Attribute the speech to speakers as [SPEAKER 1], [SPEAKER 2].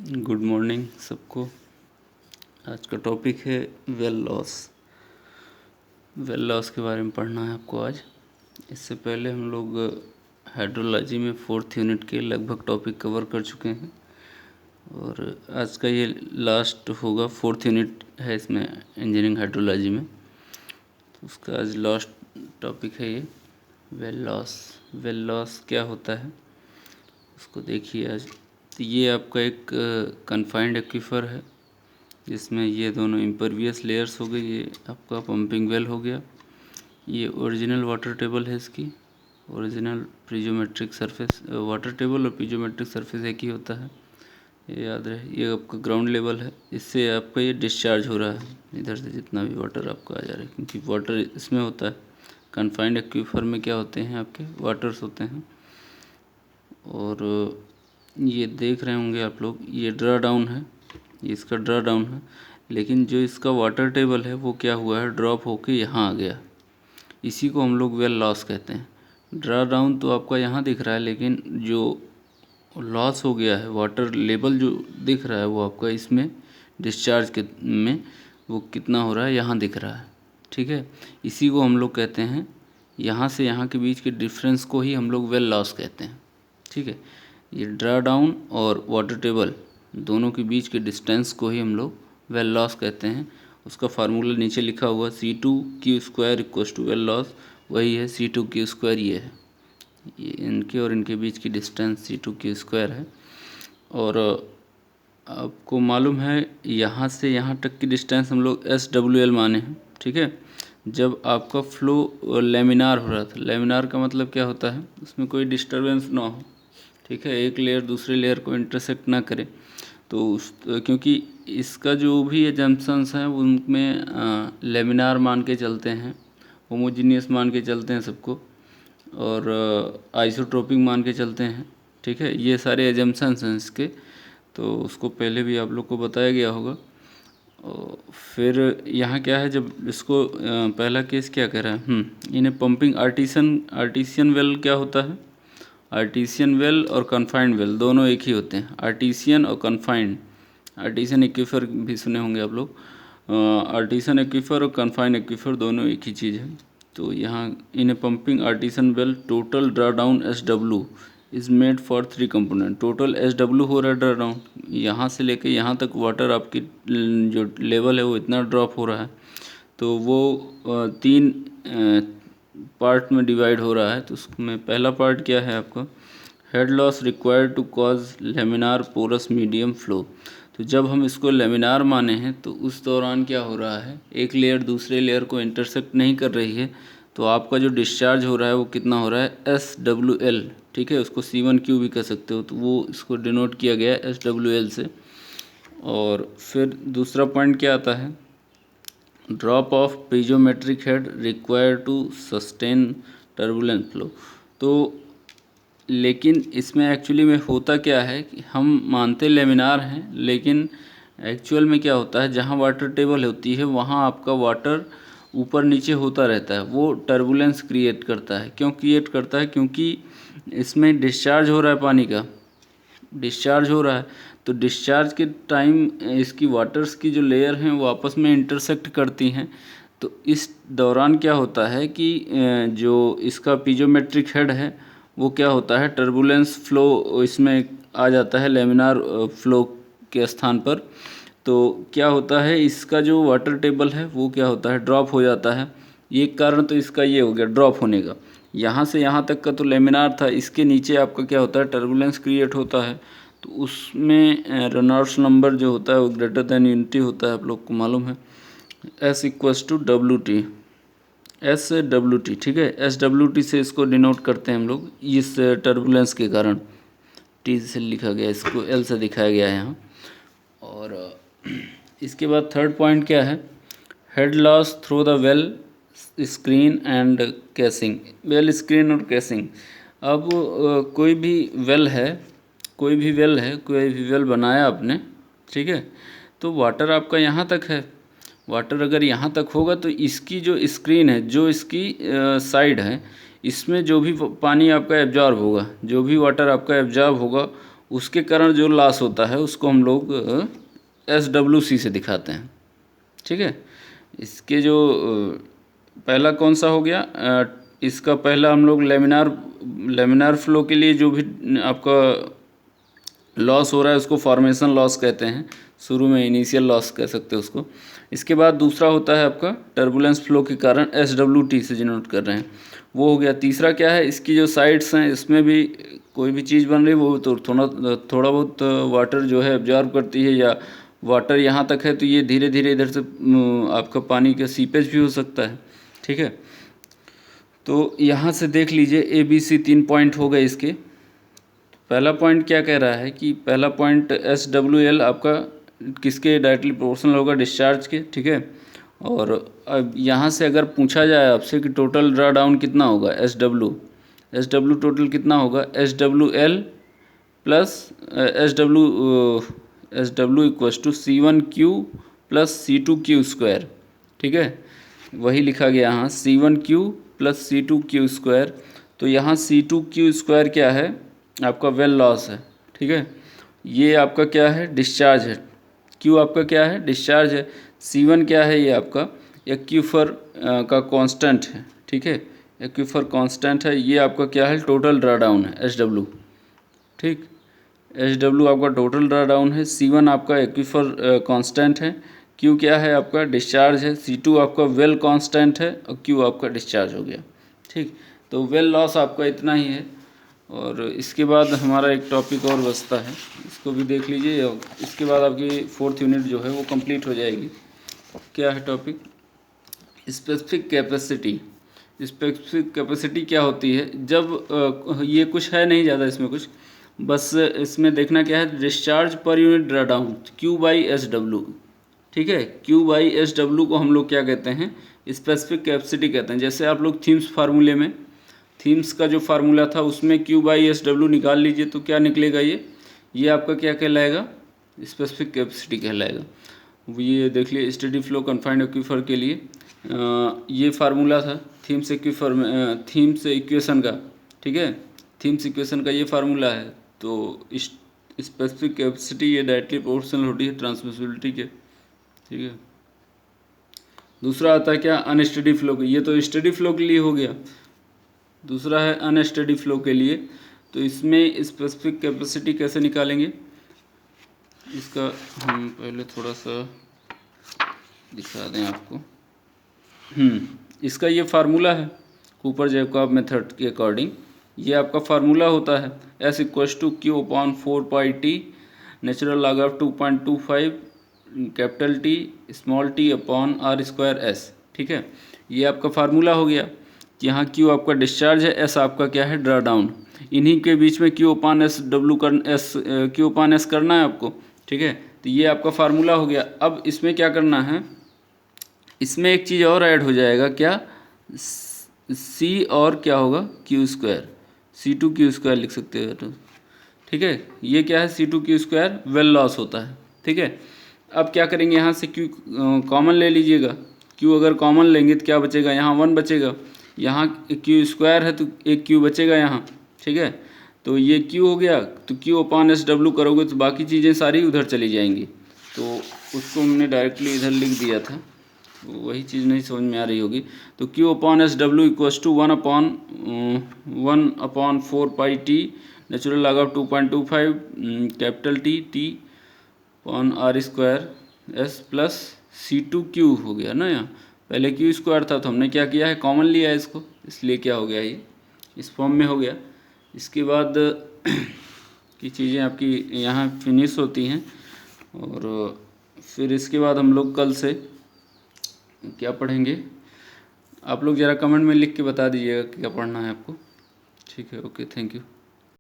[SPEAKER 1] Good morning सबको। आज का टॉपिक है वेल लॉस। वेल लॉस के बारे में पढ़ना है आपको आज। इससे पहले हम लोग हाइड्रोलॉजी में 4th यूनिट के लगभग टॉपिक कवर कर चुके हैं और आज का ये लास्ट होगा। 4th यूनिट है इसमें इंजीनियरिंग हाइड्रोलॉजी में, तो उसका आज लास्ट टॉपिक है ये वेल लॉस। वेल लॉस क्या होता है उसको देखिए आज। तो ये आपका एक कन्फाइंड एक्वीफर है जिसमें ये दोनों इम्परवियस लेयर्स हो गई। ये आपका पंपिंग वेल हो गया। ये ओरिजिनल वाटर टेबल है इसकी, ओरिजिनल प्रीजोमेट्रिक सरफेस। वाटर टेबल और प्रीजोमेट्रिक सरफेस एक ही होता है, ये याद रहे। ये आपका ग्राउंड लेवल है, इससे आपका ये डिस्चार्ज हो रहा है इधर से जितना भी वाटर आपका आ जा रहा है, क्योंकि वाटर इसमें होता है। कन्फाइंड एक्वीफर में क्या होते हैं आपके वाटर्स होते हैं। और ये देख रहे होंगे आप लोग, ये ड्रा डाउन है, ये इसका ड्रा डाउन है, लेकिन जो इसका वाटर टेबल है वो क्या हुआ है, ड्रॉप होके यहाँ आ गया। इसी को हम लोग वेल लॉस कहते हैं। ड्रा डाउन तो आपका यहाँ दिख रहा है, लेकिन जो लॉस हो गया है, वाटर लेवल जो दिख रहा है वो आपका इसमें डिस्चार्ज के में वो कितना हो रहा है यहाँ दिख रहा है। ठीक है, इसी को हम लोग कहते हैं, यहाँ से यहाँ के बीच के डिफरेंस को ही हम लोग वेल लॉस कहते हैं। ठीक है, ये ड्रा डाउन और वाटर टेबल दोनों के बीच के डिस्टेंस को ही हम लोग वेल लॉस कहते हैं। उसका फार्मूला नीचे लिखा हुआ C2Q² equals to well loss, वही है C2Q²। ये है, ये इनके और इनके बीच की डिस्टेंस C2Q² है। और आपको मालूम है यहाँ से यहाँ तक की डिस्टेंस हम लोग SWL माने हैं। ठीक है, जब आपका फ्लो लेमिनार हो रहा था, लेमिनार का मतलब क्या होता है, उसमें कोई डिस्टर्बेंस ना हो। ठीक है, एक लेयर दूसरे लेयर को इंटरसेक्ट ना करे, तो क्योंकि इसका जो भी एजम्पशंस हैं उनमें लेमिनार मान के चलते हैं, होमोजीनियस मान के चलते हैं सबको, और आइसोट्रोपिक मान के चलते हैं। ठीक है, ये सारे एजम्पशंस हैं इसके, तो उसको पहले भी आप लोग को बताया गया होगा। फिर यहाँ क्या है, जब इसको पहला केस क्या कह रहा है, इन्हें पंपिंग आर्टिसियन वेल क्या होता है। आर्टिसियन वेल और कन्फाइंड वेल दोनों एक ही होते हैं, आर्टिसियन और कन्फाइंड। आर्टिसियन एक्वीफर भी सुने होंगे आप लोग। आर्टिसियन एक्वीफर और कन्फाइंड एक्वीफर दोनों एक ही चीज़ है। तो यहाँ in a pumping artesian well total draw down SW is made for 3 component. Total SW हो रहा है ड्रा डाउन, यहाँ से लेके यहाँ तक वाटर आपकी जो लेवल है वो इतना ड्रॉप हो रहा है, तो वो 3 पार्ट में डिवाइड हो रहा है। तो उसमें पहला पार्ट क्या है आपका, head loss required to cause laminar porous medium flow. तो जब हम इसको लेमिनार माने हैं तो उस दौरान क्या हो रहा है, एक लेयर दूसरे लेयर को इंटरसेक्ट नहीं कर रही है, तो आपका जो डिस्चार्ज हो रहा है वो कितना हो रहा है, SWL। ठीक है, उसको C1Q भी कह सकते हो, तो वो इसको डिनोट किया गया है SWL से। और फिर दूसरा पॉइंट क्या आता है, drop of piezometric head required to sustain turbulent flow. तो लेकिन इसमें एक्चुअली में होता क्या है कि हम मानते लेमिनार हैं, लेकिन एक्चुअल में क्या होता है, जहाँ वाटर टेबल होती है वहाँ आपका वाटर ऊपर नीचे होता रहता है, वो टर्बुलेंस क्रिएट करता है। क्यों क्रिएट करता है, क्योंकि इसमें डिस्चार्ज हो रहा है, पानी का डिस्चार्ज हो रहा है। तो डिस्चार्ज के टाइम इसकी वाटर्स की जो लेयर हैं वो आपस में इंटरसेक्ट करती हैं। तो इस दौरान क्या होता है कि जो इसका पीजोमेट्रिक हेड है वो क्या होता है, टर्बुलेंस फ्लो इसमें आ जाता है लेमिनार फ्लो के स्थान पर। तो क्या होता है, इसका जो वाटर टेबल है वो क्या होता है, ड्रॉप हो जाता है। एक कारण तो इसका ये हो गया ड्रॉप होने का, यहाँ से यहाँ तक का तो लेमिनार था, इसके नीचे आपका क्या होता है, टर्बुलेंस क्रिएट होता है। तो उसमें रेनॉल्ड्स नंबर जो होता है वो ग्रेटर देन यूनिटी होता है, आप लोग को मालूम है, S=WT, SWT। ठीक है, SWT से इसको डिनोट करते हैं हम लोग, इस टर्बुलेंस के कारण T से लिखा गया, इसको L से दिखाया गया है यहाँ। और इसके बाद थर्ड पॉइंट क्या है, head loss through the well screen and casing. Well screen और कैसिंग, अब कोई भी वेल है, कोई भी वेल बनाया आपने, ठीक है, तो वाटर आपका यहाँ तक है। वाटर अगर यहाँ तक होगा तो इसकी जो स्क्रीन है, जो इसकी साइड है, इसमें जो भी पानी आपका एब्जॉर्ब होगा, जो भी वाटर आपका एब्जॉर्ब होगा उसके कारण जो लॉस होता है उसको हम लोग SWC से दिखाते हैं। ठीक है, इसके जो पहला कौन सा हो गया, इसका पहला हम लोग लेमिनार फ्लो के लिए जो भी आपका लॉस हो रहा है उसको फॉर्मेशन लॉस कहते हैं, शुरू में इनिशियल लॉस कह सकते हैं उसको। इसके बाद दूसरा होता है आपका टर्बुलेंस फ्लो के कारण SWT से डिनोट कर रहे हैं, वो हो गया। तीसरा क्या है, इसकी जो साइड्स हैं इसमें भी कोई भी चीज़ बन रही है वो तो थोड़ा बहुत वाटर जो है एब्जॉर्ब करती है, या वाटर यहाँ तक है तो ये धीरे धीरे इधर से आपका पानी का सीपेज भी हो सकता है। ठीक है, तो यहाँ से देख लीजिए ABC 3 पॉइंट हो गए इसके। पहला पॉइंट क्या कह रहा है कि पहला पॉइंट SWL आपका किसके डायरेक्टली प्रोपोर्शनल होगा, डिस्चार्ज के। ठीक है, और अब यहाँ से अगर पूछा जाए आपसे कि टोटल ड्रा डाउन कितना होगा, SW टोटल कितना होगा, SWL plus SW equals to C1Q plus C2Q square. ठीक है, वही लिखा गया यहाँ C1Q प्लस C2Q स्क्वायर। तो यहाँ C2Q स्क्वायर क्या है, आपका वेल लॉस है। ठीक है, ये आपका क्या है, डिस्चार्ज है। Q आपका क्या है, डिस्चार्ज है। C1 क्या है, ये आपका एक्यूफर का कांस्टेंट है। ठीक है, एक्यूफर कांस्टेंट है। ये आपका क्या है, टोटल ड्रा डाउन है SW। ठीक, SW आपका टोटल ड्रा डाउन है। C1 आपका एक्यूफर कांस्टेंट है। Q क्या है, आपका डिस्चार्ज है। C2 आपका वेल कांस्टेंट है और Q आपका डिस्चार्ज हो गया। ठीक, तो वेल लॉस आपका इतना ही है। और इसके बाद हमारा एक टॉपिक और बचता है, इसको भी देख लीजिए। इसके बाद आपकी 4th यूनिट जो है वो कंप्लीट हो जाएगी। क्या है topic, specific capacity. Specific capacity क्या होती है, जब ये कुछ है नहीं ज़्यादा इसमें कुछ, बस इसमें देखना क्या है, discharge per unit draw down Q/SW। ठीक है, Q/SW को हम लोग क्या कहते हैं, स्पेसिफिक कैपेसिटी कहते हैं। जैसे आप लोग थीम्स फार्मूले में, थीम्स का जो फार्मूला था उसमें Q/SW निकाल लीजिए तो क्या निकलेगा, ये आपका क्या कहलाएगा, स्पेसिफिक कैपेसिटी कहलाएगा। ये देख लिए स्टेडी फ्लो कन्फाइंड एक्वीफर के लिए ये फार्मूला था थीम्स एक्वीफर में, थीम्स इक्वेशन का। ठीक है, थीम्स इक्वेशन का ये फार्मूला है। तो स्पेसिफिक कैपेसिटी ये डायरेक्टली प्रोपोर्शनल होती है ट्रांसमिसिबिलिटी के। ठीक है, दूसरा आता है क्या, अनस्टेडी फ्लो के। ये तो स्टेडी फ्लो के लिए हो गया, दूसरा है अनस्टेडी फ्लो के लिए। तो इसमें स्पेसिफिक कैपेसिटी कैसे निकालेंगे, इसका हम पहले थोड़ा सा दिखा दें आपको। इसका ये फार्मूला है कूपर जैकब मेथड के अकॉर्डिंग। ये आपका फार्मूला होता है S=Q/4πT natural log of 2.25 capital T small t upon R²S। ठीक है, ये आपका फार्मूला हो गया। यहाँ Q आपका डिस्चार्ज है, S आपका क्या है, ड्रा डाउन। इन्हीं के बीच में Q/S करना है आपको। ठीक है, तो ये आपका फार्मूला हो गया। अब इसमें क्या करना है, इसमें एक चीज़ और ऐड हो जाएगा, क्या, C और क्या होगा, Q², C2Q² लिख सकते हो। तो ठीक है, ये क्या है, C2Q² वेल लॉस होता है। ठीक है, अब क्या करेंगे, यहाँ से Q कॉमन ले लीजिएगा। Q अगर कॉमन लेंगे तो क्या बचेगा, यहाँ 1 बचेगा, यहाँ Q² है तो एक Q बचेगा यहाँ। ठीक है, तो ये Q हो गया, तो Q/SW करोगे तो बाकी चीज़ें सारी उधर चली जाएंगी। तो उसको हमने डायरेक्टली इधर लिख दिया था, वही चीज़ नहीं समझ में आ रही होगी। तो Q/SW equals to 1/4πT natural log of 2.25 capital T upon R² plus C2Q हो गया ना। यहाँ पहले Q² था तो हमने क्या किया है, कॉमन लिया है इसको, इसलिए क्या हो गया, ये इस फॉर्म में हो गया। इसके बाद की चीज़ें आपकी यहाँ फिनिश होती हैं। और फिर इसके बाद हम लोग कल से क्या पढ़ेंगे, आप लोग ज़रा कमेंट में लिख के बता दीजिएगा क्या पढ़ना है आपको। ठीक है, ओके, थैंक यू।